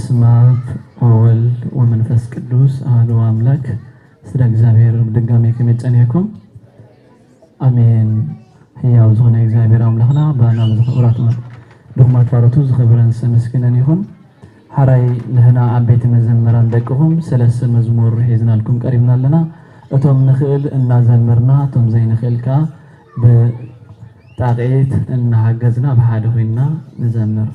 በስመ አብ ወወልድ ወመንፈስ ቅዱስ አሐዱ አምላክ ስለ እግዚአብሔር ድጋሜ ከመጨነኩም አሜን። ሕያው ዝኾነ እግዚአብሔር አምላኽና ባና ብዝኽብራት ድኹማት ባሮቱ ዝኽብረን ስመስግነን ይኹን። ሓራይ ንህና ዓበይቲ መዘምራን ደቅኹም ሰለስተ መዝሙር ሒዝናልኩም ቀሪብና ኣለና። እቶም ንኽእል እናዘመርና እቶም ዘይንኽእልካ ብጣቕዒት እናሃገዝና ብሓደ ኮይንና ንዘምር።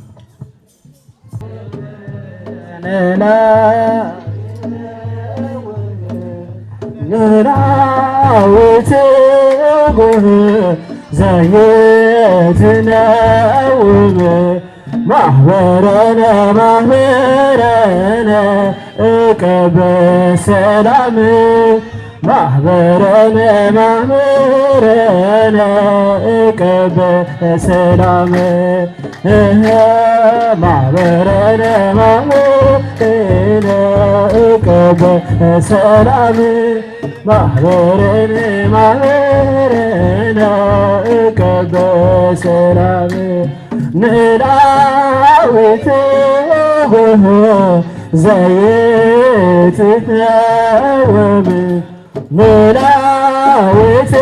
ማህበረነ እቀበ ሰላም ማህበረነ እቀበ ሰላም ማህበረነ እቀበ ሰላም ማህበረነ እቀበ ሰላም ንላዊት ዘይትነወም ንላዊት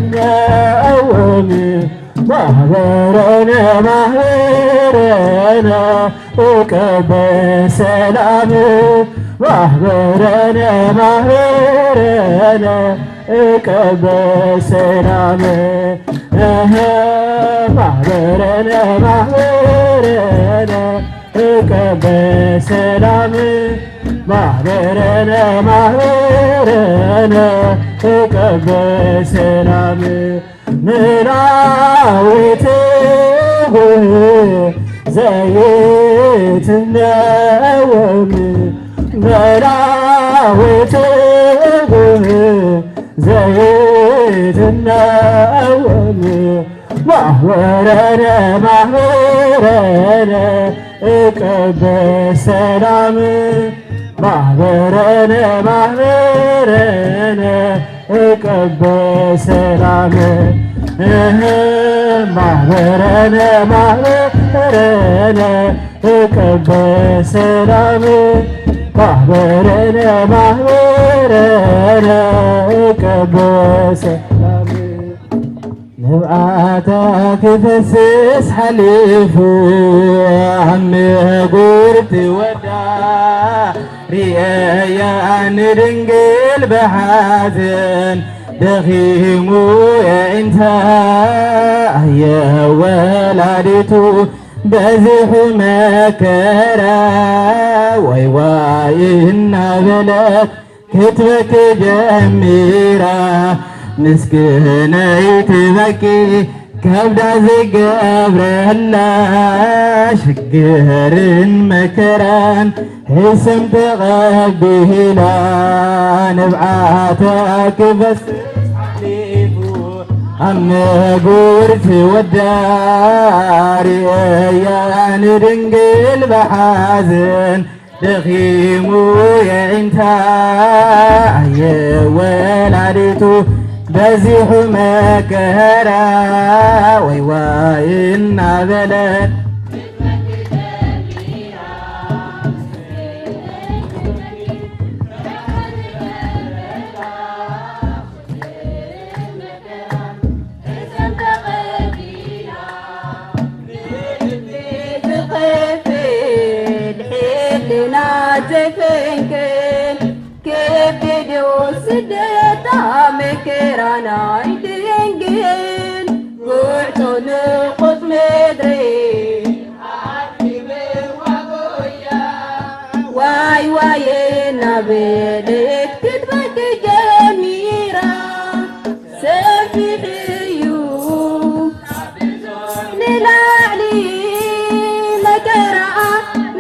ዘይትነወም ማህበረነ እቀበ ሰላም ማህበረነ እቀበ ሰላም ማህበረነ እቀበ ሰላም ማህበረነ እቀበ ሰላም ምናዊት ዘይትነወም መላዊት ዘይትነወም ማህበረነ እቀበ ሰላም ማህበረነ እቀበ ሰላም ማህበረነ እቀበ ሰላም ማህበረነ እቀበ ሰላም ንብዓታ ክፈስስ ሓሊፉ ኣመጉርቲ ወዳ ርአያ ንድንግል ብሓዘን ደኺሙ የእንታ የወላዲቱ በዝሑ መከራ ዋይ ዋይ እናበለት ክትበክ ጀሚራ ምስክነይ ትበኪ ከብዳ ዝገብረላ ሽግርን መከራን ሕስም ተቐቢላ ንብዓታ ክፈስስ ሓሊፉ ኣመጉርቲ ወዳ ርአያ ንድንግል ብሓዘን ደኺሙ የእንታ የወላዲቱ በዚሑ መከራ ወይ ዋይ እናበለት ዘይፈንክን ከብድዮ ስደታ መከራናይ ድንግል ጉዕቶ ንቁፅ ምድሪ ዋይ ዋይ እናበለት ክትበክ ጀሚራ ሰፊሕ እዩ ንላዕሊ መከራ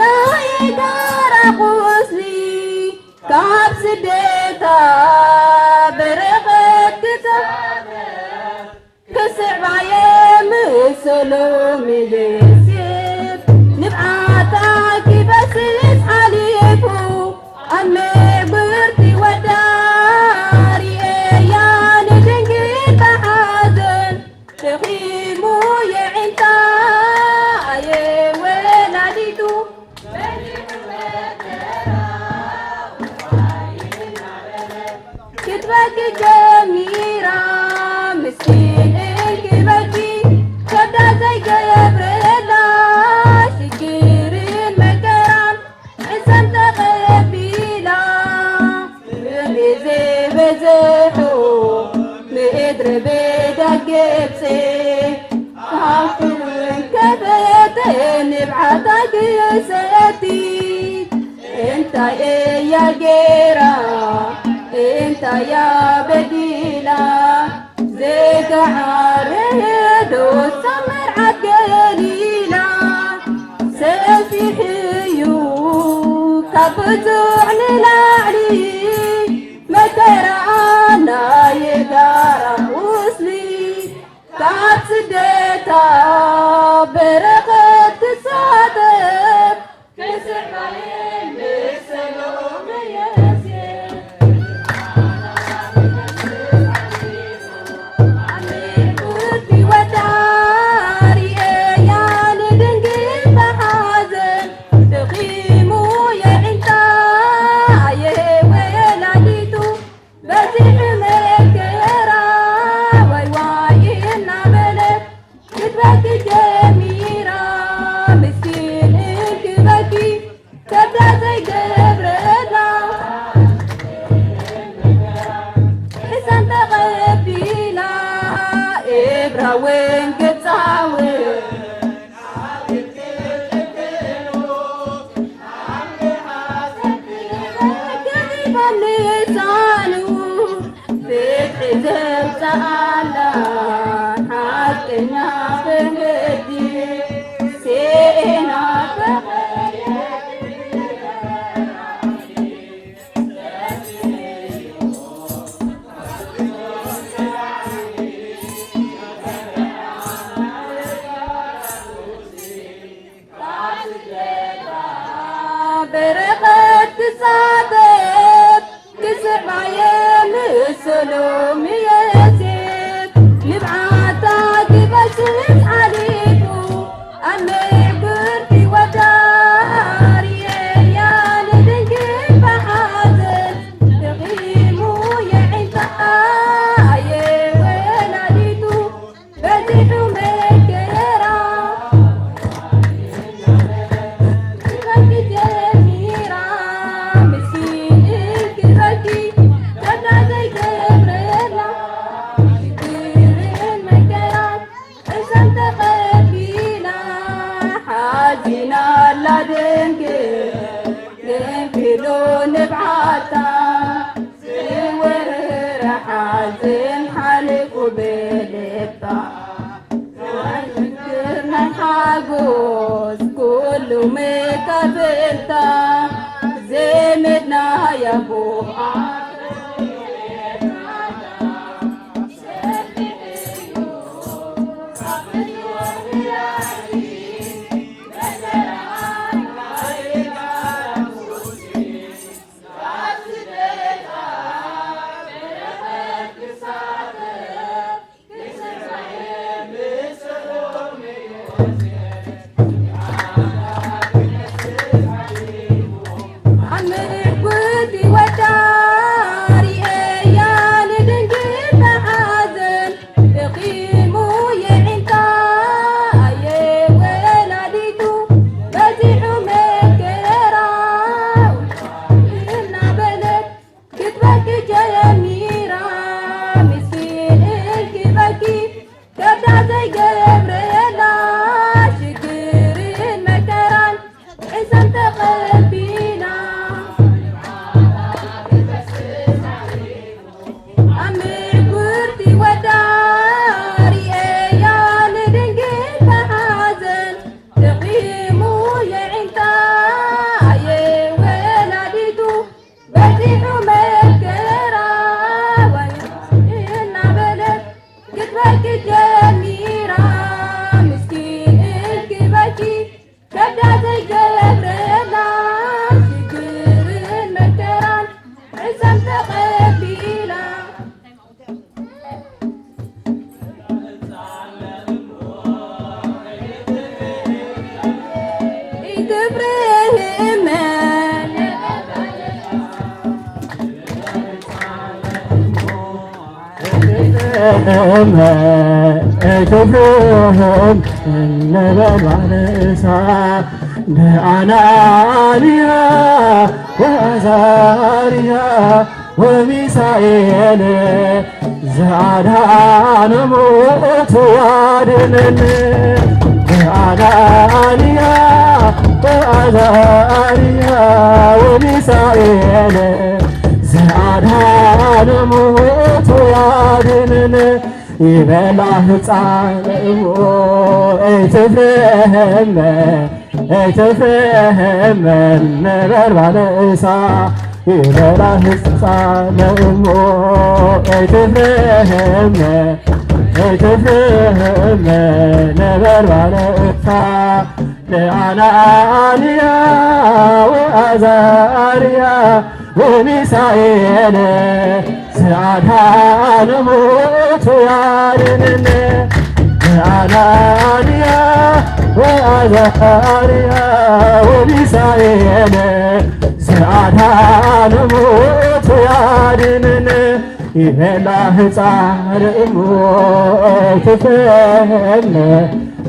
ናይ ጋራ ቁስሊ ካብ ስደታ በረኸት ክስዕባየ ምሰሎም ልስብ ንብዓታ ክፈስስ ሓሊፉ ኣመጉርቲ ወዳ ርአያ ንድንግል ብሓዘን ደኺሙ የዕንታ كتبك جميرة مسكين الكبكي كدا زي جبريلا شكير المكرم عسام تقبيلا بزي بزيحو مقدر بدك جبسي عفوا كبتين بعتك يساتي انت ايه يا جيرة انت يا بديلة زيك عارض وسمر عالقليلة سيفي حيو كبتوع للعلي مكرانا يقارب وصلي كعب سديتا برغة تصادق كسر عين بسلوم ياسين عمي قلبي وداري يا ندنقي بحازن تقيمو يا انتا يا ولاديتو بزيح مكيرا واي واي انا بلد كتبك جميرة مسكين الكبكي كبدا زي جبريلا حسن تقبيلا إبرة وين قتصاوي كذب اللسانو فتح زبط علان حقنا بنقدي سينا برقت تصادق كسر عين السلوم ياسيب نبعتك بشرت عليكو أمي قرتي وداري يا ندنقي بحازن تغيمو يا عيسى يا ولاديتو بزيحو مكيرا كتبك جميرة مسكين الكبكي كدا زي جبريلا شكير المكرم عسام تقبيلا حازنا لا دنكلو نبعتا سور حازن حالك وبلبتا ذكرنا الحاجوز كله مكبلتا زمدنا يا ابو عمي قلبي وداع እትፍርህም ነበልባለ እሳት በአናንያ ወአዛርያ ወሚሳኤል ዘአድኃነ ሞቱ ያድኅነነ በአናንያ ወአዛርያ ወሚሳኤል ዘአድኃነ ሞቱ ያድኅነነ ይበላ ሕፃን እሞ እትፍርህም ነበልባለ እሳት ይበላ ሕፃን እሞ እትፍርህም ነበልባለ እሳት ለአናንያ ወአዛርያ ወሚሳኤል ዘአድኃነ ሞቱ ያድኅነነ ለአናንያ ወአዛርያ ወሚሳኤል ዘአድኃነ ሞቱ ያድኅነነ ይበላ ሕፃን እሞ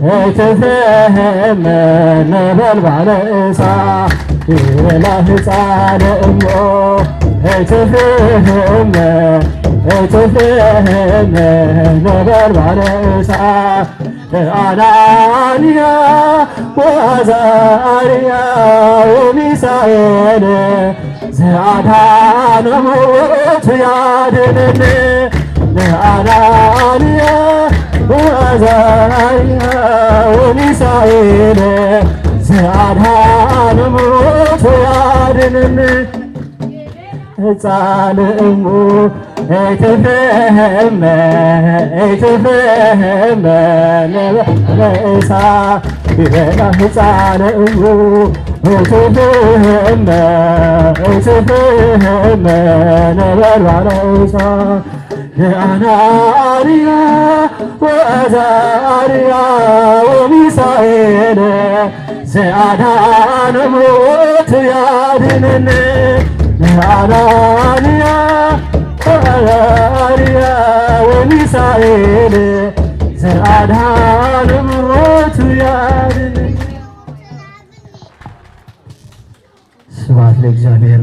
እትፍርህም ነበልባለ እሳት ይበላ ሕፃን እሞ እትፍርህም ነበልባለ እሳት ለአናንያ ወአዛርያ ወሚሳኤል ዘአድኃነ ሞቱ ያድኅነነ ለአናንያ ወአዛርያ ወሚሳኤል ዘአድኃነ ሞቱ ያድኅነነ ሕፃን እሙ እትፍርህም ነበልባለ እሳት ይበላ ሕፃን እሙ እትፍርህም ነበልባለ እሳት ለአናንያ ወአዛርያ ወሚሳኤል ዘአድኃነ ሞቱ ያድኅነነ ለአናንያ ወአዛርያ ወሚሳኤል ዘአድኃነ ሞቱ ያድኅነነ። ስብሐት ለእግዚአብሔር።